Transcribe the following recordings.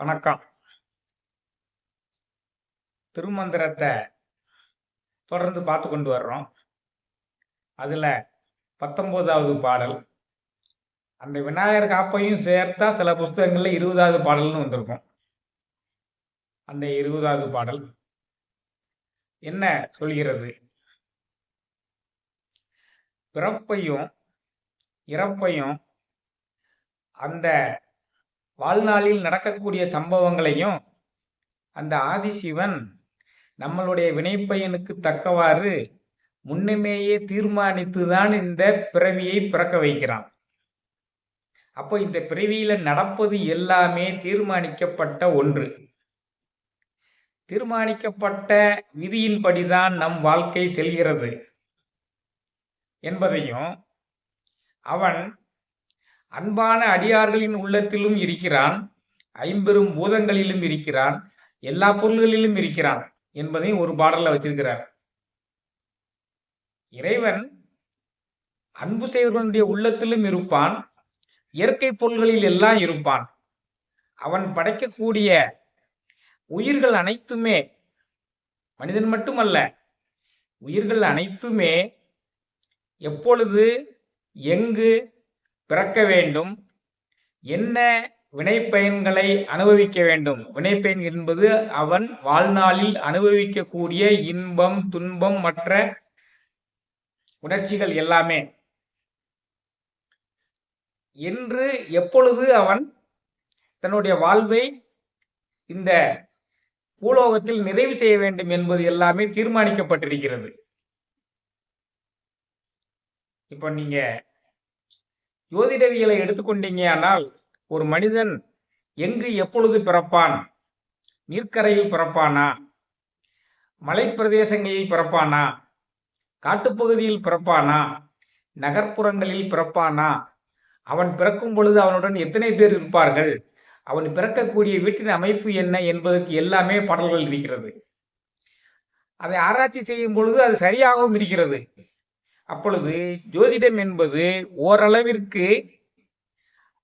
வணக்கம். திருமந்திரத்தை தொடர்ந்து பார்த்து கொண்டு வர்றோம். அதுல 19வது பாடல். அந்த விநாயகர் காப்பையும் சேர்த்தா சில புஸ்தகங்கள்ல 20வது பாடல்னு வந்திருக்கும். அந்த 20வது பாடல் என்ன சொல்கிறது? பிறப்பையும் இறப்பையும் அந்த வாழ்நாளில் நடக்கக்கூடிய சம்பவங்களையும் அந்த ஆதிசிவன் நம்மளுடைய வினைப்பயனுக்கு தக்கவாறு முன்னமேயே தீர்மானித்துதான் இந்த பிறவியை பிறக்க வைக்கிறான். அப்போ இந்த பிறவியில நடப்பது எல்லாமே தீர்மானிக்கப்பட்ட ஒன்று. தீர்மானிக்கப்பட்ட விதியின்படிதான் நம் வாழ்க்கை செல்கிறது என்பதையும், அவன் அன்பான அடியார்களின் உள்ளத்திலும் இருக்கிறான், ஐம்பெரும் பூதங்களிலும் இருக்கிறான், எல்லா பொருள்களிலும் இருக்கிறான் என்பதையும் ஒரு பாடல்ல வச்சிருக்கிறார். இறைவன் அன்பு செய்வர்களுடைய உள்ளத்திலும் இருப்பான், இயற்கை பொருள்களில் எல்லாம் இருப்பான். அவன் படைக்கக்கூடிய உயிர்கள் அனைத்துமே, மனிதன் மட்டுமல்ல, உயிர்கள் அனைத்துமே எப்பொழுது எங்கு பிறக்க வேண்டும், என்ன வினைப்பயன்களை அனுபவிக்க வேண்டும். வினைப்பயன் என்பது அவன் வாழ்நாளில் அனுபவிக்கக்கூடிய இன்பம், துன்பம், மற்ற உணர்ச்சிகள் எல்லாமே என்று எப்பொழுது அவன் தன்னுடைய வாழ்வை இந்த பூலோகத்தில் நிறைவு செய்ய வேண்டும் என்பது எல்லாமே தீர்மானிக்கப்பட்டிருக்கிறது. இப்ப நீங்க ஜோதிடவியலை எடுத்துக்கொண்டீங்க ஆனால், ஒரு மனிதன் எங்கு எப்பொழுது பிறப்பான்? நீர்க்கரையில் பிறப்பானா, மலைப்பிரதேசங்களில் பிறப்பானா, காட்டுப்பகுதியில் பிறப்பானா, நகர்ப்புறங்களில் பிறப்பானா, அவன் பிறக்கும் பொழுது அவனுடன் எத்தனை பேர் இருப்பார்கள், அவன் பிறக்கக்கூடிய வீட்டின் அமைப்பு என்ன என்பதற்கு எல்லாமே பாடல்கள் இருக்கிறது. அதை ஆராய்ச்சி செய்யும் பொழுது அது சரியாகவும் இருக்கிறது. அப்பொழுது ஜோதிடம் என்பது ஓரளவிற்கு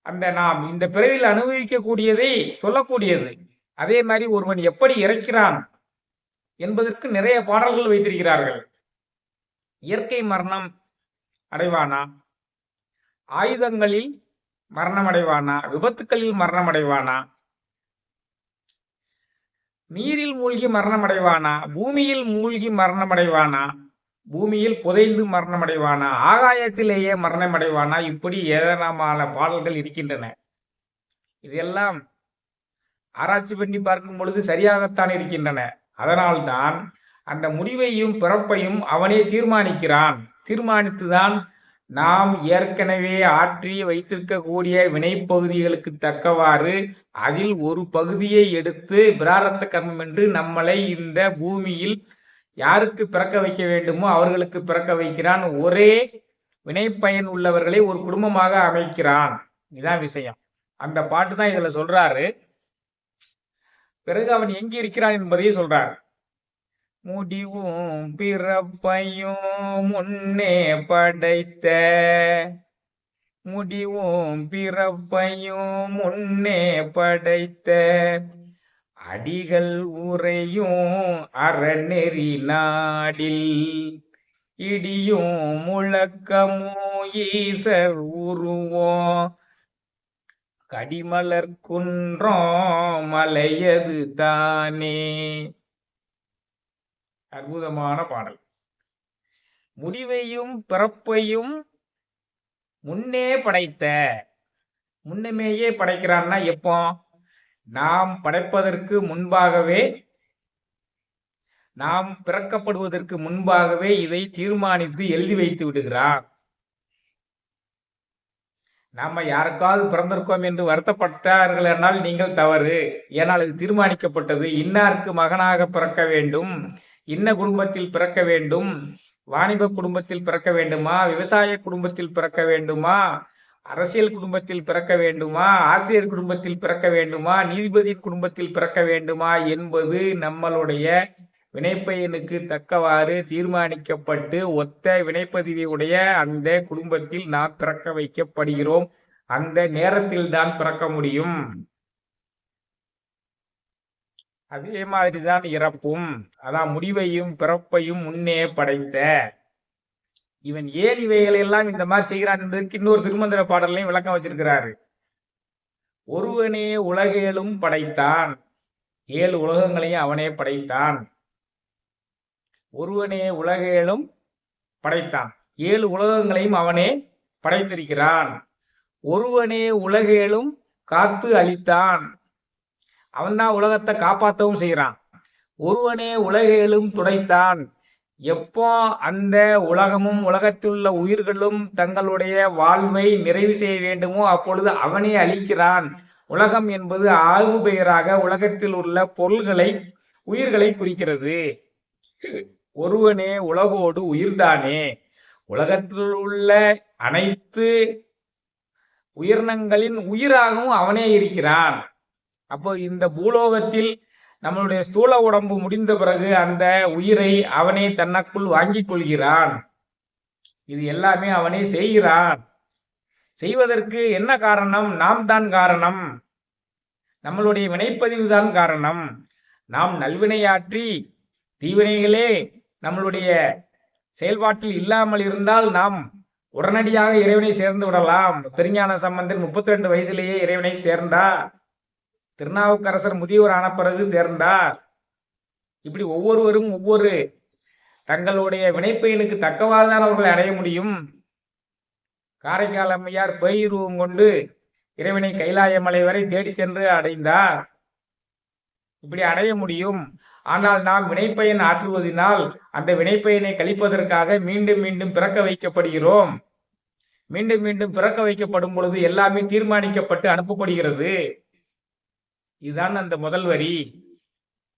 அந்த நாம் இந்த பிறவியில் அனுபவிக்கக்கூடியதை சொல்லக்கூடியது. அதே மாதிரி ஒருவன் எப்படி இறக்கிறான் என்பதற்கு நிறைய பாடல்கள் வைத்திருக்கிறார்கள். இயற்கை மரணம் அடைவானா, ஆயுதங்களில் மரணம் அடைவானா, விபத்துக்களில் மரணம் அடைவானா, நீரில் மூழ்கி மரணம் அடைவானா, பூமியில் மூழ்கி மரணம் அடைவானா, பூமியில் புதைந்து மரணம் அடைவானா, ஆகாயத்திலேயே மரணம் அடைவானா, இப்படி ஏராளமான பாடல்கள் இருக்கின்றன. இதெல்லாம் ஆராய்ச்சி பண்ணி பார்க்கும் பொழுது சரியாகத்தான் இருக்கின்றன. அதனால்தான் அந்த முடிவையும் பிறப்பையும் அவனே தீர்மானிக்கிறான். தீர்மானித்துதான் நாம் ஏற்கனவே ஆற்றி வைத்திருக்கக்கூடிய வினைப்பகுதிகளுக்கு தக்கவாறு அதில் ஒரு பகுதியை எடுத்து பிராரத்த கர்மம் என்று நம்மளை இந்த பூமியில் யாருக்கு பிறக்க வைக்க வேண்டுமோ அவர்களுக்கு பிறக்க வைக்கிறான். ஒரே வினைப்பயன் உள்ளவர்களை ஒரு குடும்பமாக அமைக்கிறான். இதுதான் விஷயம். அந்த பாட்டு தான் இதுல சொல்றாரு. பிறகு அவன் எங்கே இருக்கிறான் என்பதையும் சொல்றார். முடிவும் பிறப்பையும் முன்னே படைத்த, முடிவும் பிறப்பையும் முன்னே படைத்த, அடிகள் உரையும் அறநெறி நாடில், இடியும் முழக்கமும் ஈசர் உருவோம், கடிமலர் குன்றம் மலையது தானே. அற்புதமான பாடல். முடிவையும் பிறப்பையும் முன்னே படைத்த, முன்னமேயே படைக்கிறான்னா எப்போ? நாம் படைப்பதற்கு முன்பாகவே, நாம் பிறக்கப்படுவதற்கு முன்பாகவே இதை தீர்மானித்து எழுதி வைத்து விடுகிறார். நாம யாருக்காவது பிறந்திருக்கோம் என்று வருத்தப்பட்டார்கள் என்றால் நீங்கள் தவறு. ஏனால் இது தீர்மானிக்கப்பட்டது. இன்னாருக்கு மகனாக பிறக்க வேண்டும், இன்ன குடும்பத்தில் பிறக்க வேண்டும், வாணிப குடும்பத்தில் பிறக்க வேண்டுமா, விவசாய குடும்பத்தில் பிறக்க வேண்டுமா, அரசியல் குடும்பத்தில் பிறக்க வேண்டுமா, ஆசிரியர் குடும்பத்தில் பிறக்க வேண்டுமா, நீதிபதி குடும்பத்தில் பிறக்க வேண்டுமா என்பது நம்மளுடைய வினைப்பயனுக்கு தக்கவாறு தீர்மானிக்கப்பட்டு ஒத்த வினைப்பதிவை உடைய அந்த குடும்பத்தில் நாம் பிறக்க வைக்கப்படுகிறோம். அந்த நேரத்தில் தான் பிறக்க முடியும். அதே மாதிரிதான் இறப்பும். அதான் முடிவையும் பிறப்பையும் முன்னே படைத்த இவன் ஏன் இவைகளை எல்லாம் இந்த மாதிரி செய்கிறான் என்பதற்கு இன்னொரு திருமந்திர பாடலையும் விளக்கம் வச்சிருக்கிறாரு. ஒருவனே உலகேழும் படைத்தான், 7 உலகங்களையும் அவனே படைத்தான். ஒருவனே உலகேழும் படைத்தான், 7 உலகங்களையும் அவனே படைத்திருக்கிறான். ஒருவனே உலகேழும் காத்து அளித்தான், அவன்தான் உலகத்தை காப்பாற்றவும் செய்யறான். ஒருவனே உலகேழும் துடைத்தான், எப்போ அந்த உலகமும் உலகத்திலுள்ள உயிர்களும் தங்களுடைய வாழ்வை நிறைவு செய்ய வேண்டுமோ அப்பொழுது அவனே அளிக்கிறான். உலகம் என்பது ஆய்வு பெயராக உலகத்தில் உள்ள பொருள்களை உயிர்களை குறிக்கிறது. ஒருவனே உலகோடு உயிர்தானே, உலகத்தில் உள்ள அனைத்து உயிரினங்களின் உயிராகவும் அவனே இருக்கிறான். அப்போ இந்த பூலோகத்தில் நம்மளுடைய ஸ்தூல உடம்பு முடிந்த பிறகு அந்த உயிரை அவனே தன்னக்குள் வாங்கிக் கொள்கிறான். இது எல்லாமே அவனே செய்கிறான். செய்வதற்கு என்ன காரணம்? நாம் தான் காரணம். நம்மளுடைய வினைப்பதிவு தான் காரணம். நாம் நல்வினையாற்றி தீவினைகளே நம்மளுடைய செயல்பாட்டில் இல்லாமல் இருந்தால் நாம் உடனடியாக இறைவனை சேர்ந்து விடலாம். திருஞான சம்பந்தர் 32 வயசுலேயே இறைவனை சேர்ந்தார். திருநாவுக்கரசர் முதியோர் ஆன பிறகு சேர்ந்தார். இப்படி ஒவ்வொருவரும் ஒவ்வொரு தங்களுடைய வினைப்பயனுக்கு தக்கவாறுதான் அவர்களை அடைய முடியும். காரைக்கால் அம்மையார் பேயுருவம் கொண்டு இறைவனை கைலாய மலை வரை தேடி சென்று அடைந்தார். இப்படி அடைய முடியும். ஆனால் நாம் வினைப்பயன் ஆற்றுவதனால் அந்த வினைப்பயனை கழிப்பதற்காக மீண்டும் மீண்டும் பிறக்க வைக்கப்படுகிறோம். மீண்டும் மீண்டும் பிறக்க வைக்கப்படும் பொழுது எல்லாமே தீர்மானிக்கப்பட்டு அனுப்பப்படுகிறது. இதுதான் அந்த முதல் வரி.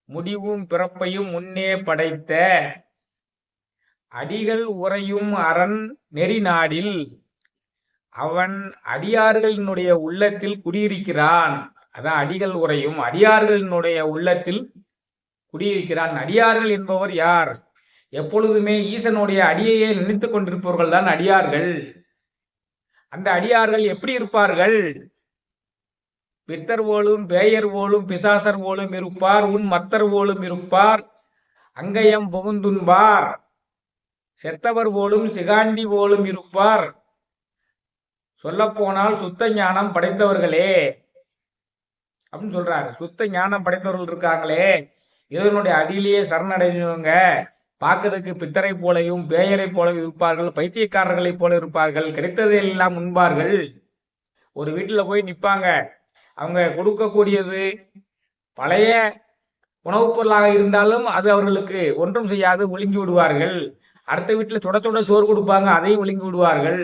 முடிவும் பிறப்பையும் முன்னே படைத்த அடிகள் உறையும் அரண் நெறி நாடில் அவன் அடியார்களினுடைய உள்ளத்தில் குடியிருக்கிறான். அதான் அடிகள் உறையும் அடியார்களினுடைய உள்ளத்தில் குடியிருக்கிறான். அடியார்கள் என்பவர் யார்? எப்பொழுதுமே ஈசனுடைய அடியையே நினைத்து கொண்டிருப்பவர்கள் தான் அடியார்கள். அந்த அடியார்கள் எப்படி இருப்பார்கள்? பித்தர் போலும் பேயர் போலும் பிசாசர் போலும் இருப்பார், உன் மத்தர் போலும் இருப்பார், அங்கயம் புகுந்துண்பார், செத்தவர் போலும் சிகாண்டி போலும் இருப்பார். சொல்ல போனால் சுத்த ஞானம் படைத்தவர்களே அப்படின்னு சொல்றாரு. சுத்த ஞானம் படைத்தவர்கள் இருக்காங்களே, இதனுடைய அடியிலேயே சரணடைஞ்சவங்க பார்க்கறதுக்கு பித்தரை போலையும் பேயரை போலவும் இருப்பார்கள், பைத்தியக்காரர்களை போல இருப்பார்கள், கிடைத்ததையெல்லாம் உண்பார்கள். ஒரு வீட்டில் போய் நிற்பாங்க. அவங்க கொடுக்கக்கூடியது பழைய உணவுப் பொருளாக இருந்தாலும் அது அவர்களுக்கு ஒன்றும் செய்யாது, ஒழுங்கி விடுவார்கள். அடுத்த வீட்டில் சுட சுட சோறு கொடுப்பாங்க, அதையும் ஒழுங்கி விடுவார்கள்.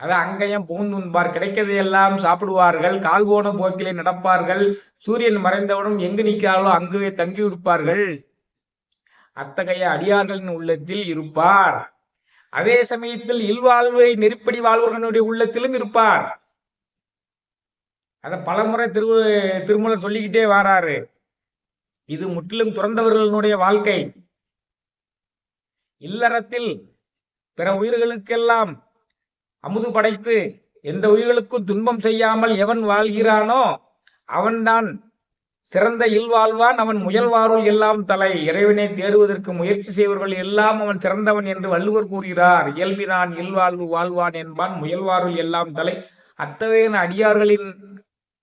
அதான் அங்கேயும் புகுந்துண்பார், கிடைக்கதையெல்லாம் சாப்பிடுவார்கள், கால் போன போக்கிலே நடப்பார்கள், சூரியன் மறைந்தவுடன் எங்கு நிற்கிறார்களோ அங்குவே தங்கி இருப்பார்கள். அத்தகைய அடியார்களின் உள்ளத்தில் இருப்பார். அதே சமயத்தில் இல்வாழ்வை நெருப்படி வாழ்வர்களுடைய உள்ளத்திலும் இருப்பார். அதை பலமுறை திருமூலர் சொல்லிக்கிட்டே வாராரு. இது முற்றிலும் துறந்தவர்களுடைய வாழ்க்கை. இல்லறத்தில் பிற உயிர்களுக்கெல்லாம் அமுது படைத்து எந்த உயிர்களுக்கும் துன்பம் செய்யாமல் எவன் வாழ்கிறானோ அவன்தான் சிறந்த இல்வாழ்வான். அவன் முயல்வாருள் எல்லாம் தலை. இறைவனை தேடுவதற்கு முயற்சி செய்வர்கள் எல்லாம் அவன் சிறந்தவன் என்று வள்ளுவர் கூறுகிறார். இயல்பினான் இல்வாழ்வு வாழ்வான் என்பான், முயல்வாருள் எல்லாம் தலை.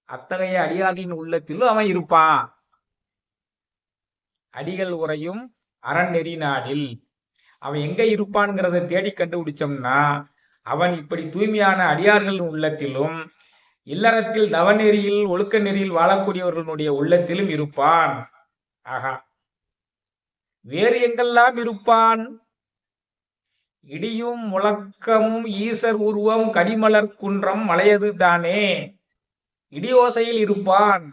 அத்தகைய அடியார்களின் உள்ளத்திலும் அவன் இருப்பான். அடிகள் உறையும் அறநெறி நாடில் அவன் எங்க இருப்பான்ங்கிறத தேடி கண்டுபிடிச்சோம்னா அவன் இப்படி தூய்மையான அடியார்களின் உள்ளத்திலும் இல்லறத்தில் தவநெறியில் ஒழுக்க நெறியில் வாழக்கூடியவர்களுடைய உள்ளத்திலும் இருப்பான். ஆகா, வேறு எங்கெல்லாம் இருப்பான்? இடியும் முழக்கமும் ஈசர் உருவம் கடிமலர் குன்றம் மலையது தானே. இடி ஓசையில் இருப்பான்.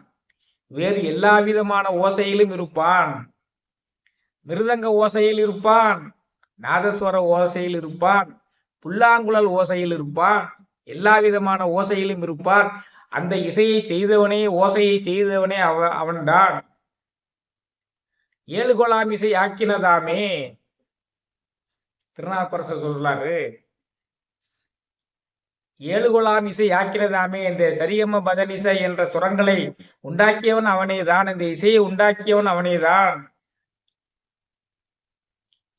வேறு எல்லா விதமான ஓசையிலும் இருப்பான். மிருதங்க ஓசையில் இருப்பான், நாதஸ்வர ஓசையில் இருப்பான், புல்லாங்குழல் ஓசையில் இருப்பான், எல்லா விதமான ஓசையிலும் இருப்பான். அந்த இசையை செய்தவனே, ஓசையை செய்தவனே அவன்தான். 7 கோலாம் இசை ஆக்கினதாமே. திருநாவுக்கரசர் சொல்றாரு. ஏழுகுலாம் இசை ஆக்கிறதாமே. இந்த சரியம பதனிசை என்ற சுரங்களை உண்டாக்கியவன் அவனேதான். இந்த இசையை உண்டாக்கியவன் அவனேதான்.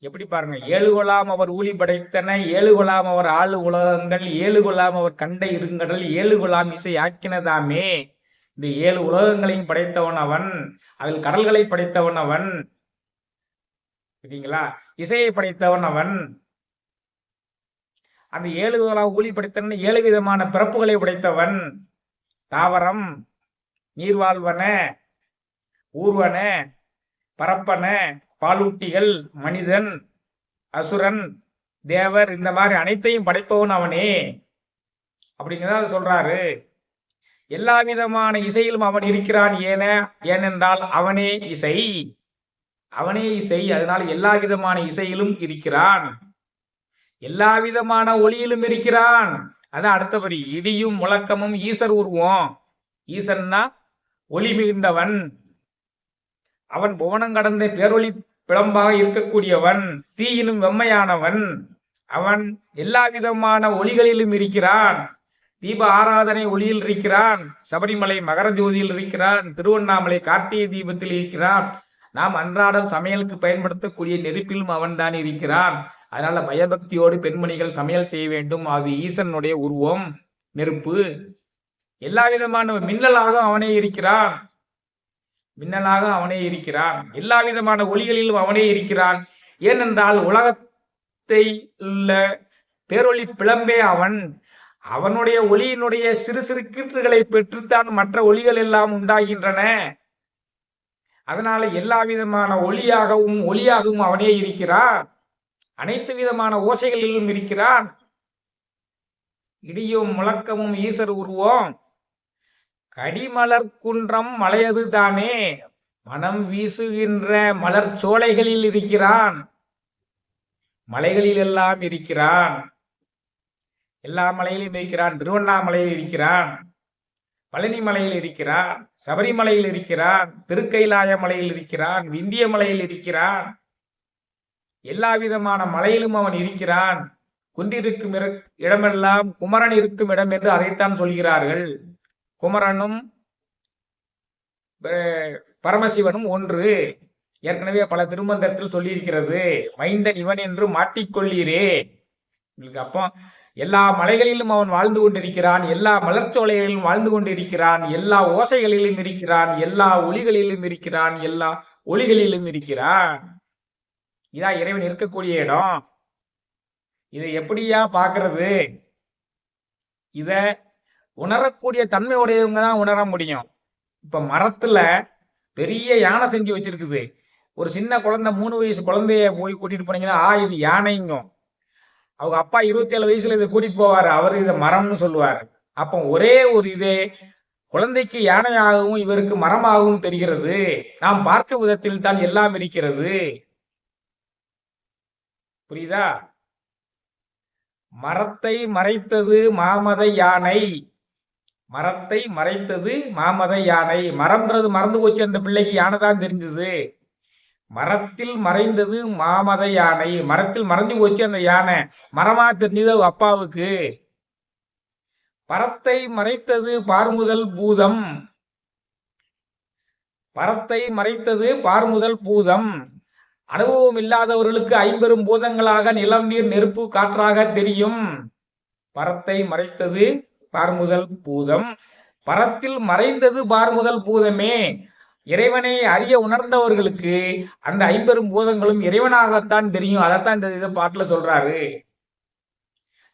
எப்படி பாருங்க, ஏழுகுலாம் அவர் ஊழி படைத்தன, ஏழுகுலாம் அவர் ஆளு உலகங்கள், ஏழுகுலாம் அவர் கண்ட இருங்கடல், ஏழுகுலாம் இசை ஆக்கினதாமே. இந்த 7 உலகங்களையும் படைத்தவன் அவன், அதில் கடல்களை படைத்தவன் அவன். சரிங்களா? இசையை படைத்தவன் அவன். அந்த 7 ஊழி படைத்தவன் 7 விதமான பிறப்புகளை படைத்தவன். தாவரம், நீர்வாழ்வன, ஊர்வன, பரப்பன, பாலூட்டிகள், மனிதன், அசுரன், தேவர், இந்த மாதிரி அனைத்தையும் படைப்பவன் அவனே அப்படிங்கிறத சொல்றாரு. எல்லா விதமான இசையிலும் அவன் இருக்கிறான். ஏனென்றால் அவனே இசை, அவனே இசை. அதனால் எல்லா விதமான இசையிலும் இருக்கிறான், எல்லா விதமான ஒளியிலும் இருக்கிறான். அதான் அடுத்தபடி, இடியும் முழக்கமும் ஈசர் உருவம். ஈசன்னா ஒளி மிகுந்தவன், அவன் புவனம் கடந்த பேரொளி பிளம்பாக இருக்கக்கூடியவன், தீயினும் வெம்மையானவன். அவன் எல்லா விதமான ஒளிகளிலும் இருக்கிறான். தீப ஆராதனை ஒளியில் இருக்கிறான், சபரிமலை மகர ஜோதியில் இருக்கிறான், திருவண்ணாமலை கார்த்திகை தீபத்தில் இருக்கிறான், நாம் அன்றாடம் சமையலுக்கு பயன்படுத்தக்கூடிய நெருப்பிலும் அவன்தான் இருக்கிறான். அதனால பயபக்தியோடு பெண்மணிகள் சமையல் செய்ய வேண்டும். அது ஈசனுடைய உருவம், நெருப்பு. எல்லா விதமான மின்னலாக அவனே இருக்கிறான், மின்னலாக அவனே இருக்கிறான். எல்லா விதமான ஒளிகளிலும் அவனே இருக்கிறான். ஏனென்றால் உலகத்தை உள்ள பேரொளி பிளம்பே அவன். அவனுடைய ஒளியினுடைய சிறு சிறு கீற்றுகளை பெற்றுத்தான் மற்ற ஒளிகள் எல்லாம் உண்டாகின்றன. அதனால எல்லா விதமான ஒளியாகவும் அவனே இருக்கிறான். அனைத்து விதமான ஓசைகளிலும் இருக்கிறான். இடியும் முழக்கமும் ஈசர் உருவம். கடிமலர் குன்றம் மலையது தானே, மனம் வீசுகின்ற மலர் சோலைகளில் இருக்கிறான். மலைகளில் எல்லாம் இருக்கிறான், எல்லா மலையிலும் இருக்கிறான். திருவண்ணாமலையில் இருக்கிறான், பழனி மலையில் இருக்கிறான், சபரிமலையில் இருக்கிறான், திருக்கைலாய மலையில் இருக்கிறான், விந்திய மலையில் இருக்கிறான். எல்லா விதமான மலையிலும் அவன் இருக்கிறான். குன்றிருக்கும் இடமெல்லாம் குமரன் இருக்கும் இடம் என்று அதைத்தான் சொல்கிறார்கள். குமரனும் பரமசிவனும் ஒன்று. ஏற்கனவே பல திருமந்திரத்தில் சொல்லியிருக்கிறது. மைந்தன் இவன் என்று மாட்டிக்கொள்ளீரே. அப்போ எல்லா மலைகளிலும் அவன் வாழ்ந்து கொண்டிருக்கிறான், எல்லா மலர்ச்சோலைகளிலும் வாழ்ந்து கொண்டிருக்கிறான், எல்லா ஓசைகளிலும் இருக்கிறான், எல்லா ஒளிகளிலும் இருக்கிறான், எல்லா ஒளிகளிலும் இருக்கிறான். இதான் இறைவன் இருக்கக்கூடிய இடம். இதை எப்படியா பார்க்கறது? இத உணரக்கூடிய தன்மை உடையவங்க தான் உணர முடியும். இப்ப மரத்துல பெரிய யானை செஞ்சு வச்சிருக்குது. ஒரு சின்ன குழந்தை 3 வயசு குழந்தைய போய் கூட்டிட்டு போனீங்கன்னா இது யானைங்கும். அவங்க அப்பா 27 வயசுல இதை கூட்டிட்டு போவாரு, அவரு இதை மரம்னு சொல்லுவாரு. அப்போ ஒரே ஒரு இதே குழந்தைக்கு யானையாகவும் இவருக்கு மரமாகவும் தெரிகிறது. நாம் பார்க்கும் விதத்தில் தான் எல்லாம் இருக்கிறது. புரியுதா? மரத்தை மறைத்தது மாமத யானை, மரத்தை மறைத்தது மாமத யானை. மரம்ன்றது மறந்து போச்சு அந்த பிள்ளைக்கு, யானை தான் தெரிஞ்சது. மரத்தில் மறைந்தது மாமத யானை, மரத்தில் மறைஞ்சு போச்சு அந்த யானை, மரமா தெரிஞ்சது அப்பாவுக்கு. பரத்தை மறைத்தது பார்முதல் பூதம், பரத்தை மறைத்தது பார்முதல் பூதம். அனுபவம் இல்லாதவர்களுக்கு 50 பூதங்களாக நிலம் நீர் நெருப்பு காற்றாக தெரியும். பரத்தை மறைத்தது பார்முதல் பூதம், பரத்தில் மறைந்தது பார்முதல் பூதமே. இறைவனை அறிய உணர்ந்தவர்களுக்கு அந்த 50 பூதங்களும் இறைவனாகத்தான் தெரியும். அதைத்தான் இந்த இதை பாட்டுல சொல்றாரு.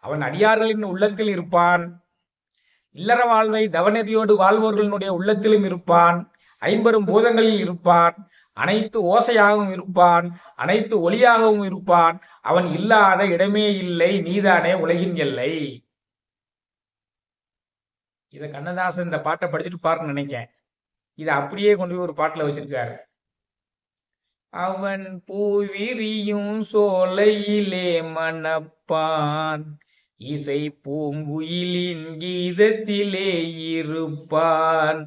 அவன் அடியார்களின் உள்ளத்தில் இருப்பான், இல்லற வாழ்வை தவநெறியோடு வாழ்வோர்களுடைய உள்ளத்திலும் இருப்பான், 50 பூதங்களில் இருப்பான், அனைத்து ஓசையாகவும் இருப்பான், அனைத்து ஒளியாகவும் இருப்பான். அவன் இல்லாத இடமே இல்லை, நீதானே உலகின் எல்லை. இத கண்ணதாசன் இந்த பாட்டை படிச்சுட்டு பாருன்னு நினைக்கிறேன். இதை அப்படியே கொண்டு போய் ஒரு பாட்டுல வச்சிருக்காரு. அவன் பூவிரியும் சோலையிலே மணப்பான், இசை பூங்குயிலின் கீதத்திலே இருப்பான்,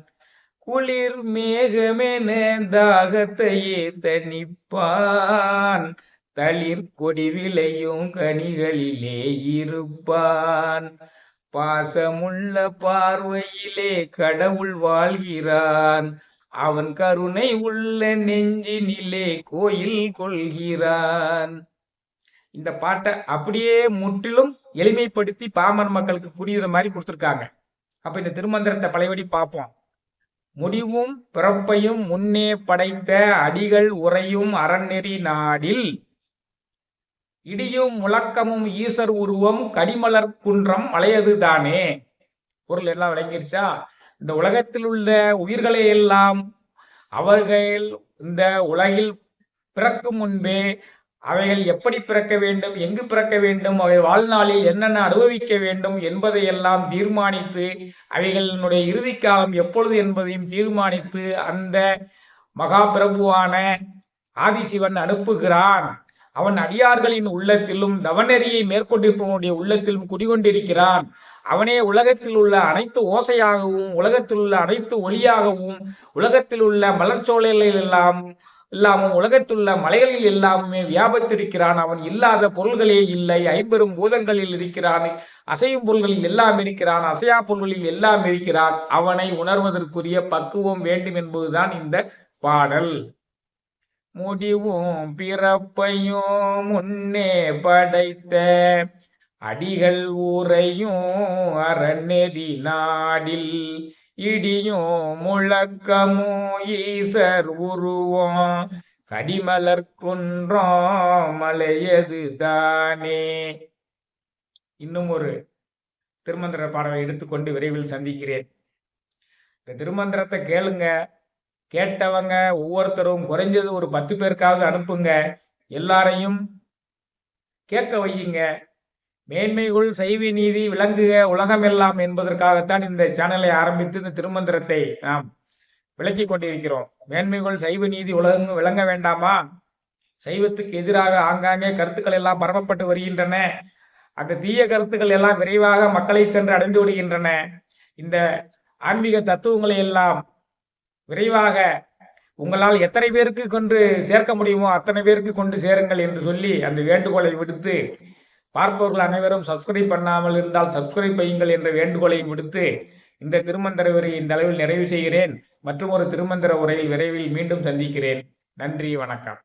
குளிர் மேகமென தாகத்தையே தணிப்பான், தளிர் கொடி விளையும் கனிகளிலே இருப்பான், பாசமுள்ள பார்வையிலே கடவுள் வாழ்கிறான். அவன் கருணை உள்ள நெஞ்சினிலே கோயில் கொள்கிறான். இந்த பாட்டை அப்படியே முற்றிலும் எளிமைப்படுத்தி பாமர மக்களுக்கு புரியுற மாதிரி கொடுத்துருக்காங்க. அப்ப இந்த திருமந்திரத்தை பழையபடி பார்ப்போம். முடிவும் பிறப்பையும் முன்னே படைத்த அடிகள் உறையும் அறநெறி நாடில் இடியும் முழக்கமும் ஈசர் உருவம் கடிமலர் குன்றம் மலையது தானே. பொருள் எல்லாம் விளங்கிருச்சா? இந்த உலகத்தில் உள்ள உயிர்களை எல்லாம் அவர்கள் இந்த உலகில் பிறக்கும் முன்பே அவைகள் எப்படி பிறக்க வேண்டும், எங்கு பிறக்க வேண்டும், அவை வாழ்நாளில் என்னென்ன அனுபவிக்க வேண்டும் என்பதையெல்லாம் தீர்மானித்து அவைகளினுடைய இறுதி காலம் எப்பொழுது என்பதையும் தீர்மானித்து அந்த மகா பிரபுவான ஆதிசிவன் அனுப்புகிறான். அவன் அடியார்களின் உள்ளத்திலும் தவநெறியை மேற்கொண்டிருப்பவனுடைய உள்ளத்திலும் குடிகொண்டிருக்கிறான். அவனே உலகத்தில் உள்ள அனைத்து ஓசையாகவும் உலகத்தில் உள்ள அனைத்து ஒளியாகவும் உலகத்தில் உள்ள மலர்ச்சோலைகளில் எல்லாமும் உலகத்துள்ள மலைகளில் எல்லாமே வியாபித்திருக்கிறான். அவன் இல்லாத பொருள்களே இல்லை. ஐம்பெரும் பூதங்களில் இருக்கிறான். அசையும் பொருள்களில் எல்லாம் இருக்கிறான். அசையா பொருள்களில் எல்லாம் இருக்கிறான். அவனை உணர்வதற்குரிய பக்குவம் வேண்டும் என்பதுதான் இந்த பாடல். முடிவும் பிறப்பையும் முன்னே படைத்த அடிகள் ஊரையும் அறநெறி நாடில் இடியும் முழக்கமும் ஈசர் உருவம் கடிமலர் குன்றம் மலையது தானே. இன்னும் ஒரு திருமந்திர பாடலை எடுத்துக்கொண்டு விரைவில் சந்திக்கிறேன். இந்த திருமந்திரத்தை கேளுங்க. கேட்டவங்க ஒவ்வொருத்தரும் குறைஞ்சது ஒரு 10 பேருக்காவது அனுப்புங்க. எல்லாரையும் கேட்க வையுங்க. மேன்மைகுள் சைவ நீதி விளங்குக உலகமெல்லாம் என்பதற்காகத்தான் இந்த சேனலை ஆரம்பித்து இந்த திருமந்திரத்தை நாம் விளக்கி கொண்டிருக்கிறோம். மேன்மைகுள் சைவ நீதி விளங்க வேண்டாமா? சைவத்துக்கு எதிராக ஆங்காங்கே கருத்துக்கள் எல்லாம் பரப்பப்பட்டு வருகின்றன. அந்த தீய கருத்துக்கள் எல்லாம் விரைவாக மக்களை சென்று அடைந்து விடுகின்றன. இந்த ஆன்மீக தத்துவங்களை எல்லாம் விரைவாக உங்களால் எத்தனை பேருக்கு கொண்டு சேர்க்க முடியுமோ அத்தனை பேருக்கு கொண்டு சேருங்கள் என்று சொல்லி அந்த வேண்டுகோளை விடுத்து, பார்ப்பவர்கள் அனைவரும் சப்ஸ்கிரைப் பண்ணாமல் இருந்தால் சப்ஸ்கிரைப் செய்யுங்கள் என்ற வேண்டுகோளை விடுத்து இந்த திருமந்திர உரையை இந்த அளவில் நிறைவு செய்கிறேன். மற்றும் ஒரு திருமந்திர உரையில் விரைவில் மீண்டும் சந்திக்கிறேன். நன்றி, வணக்கம்.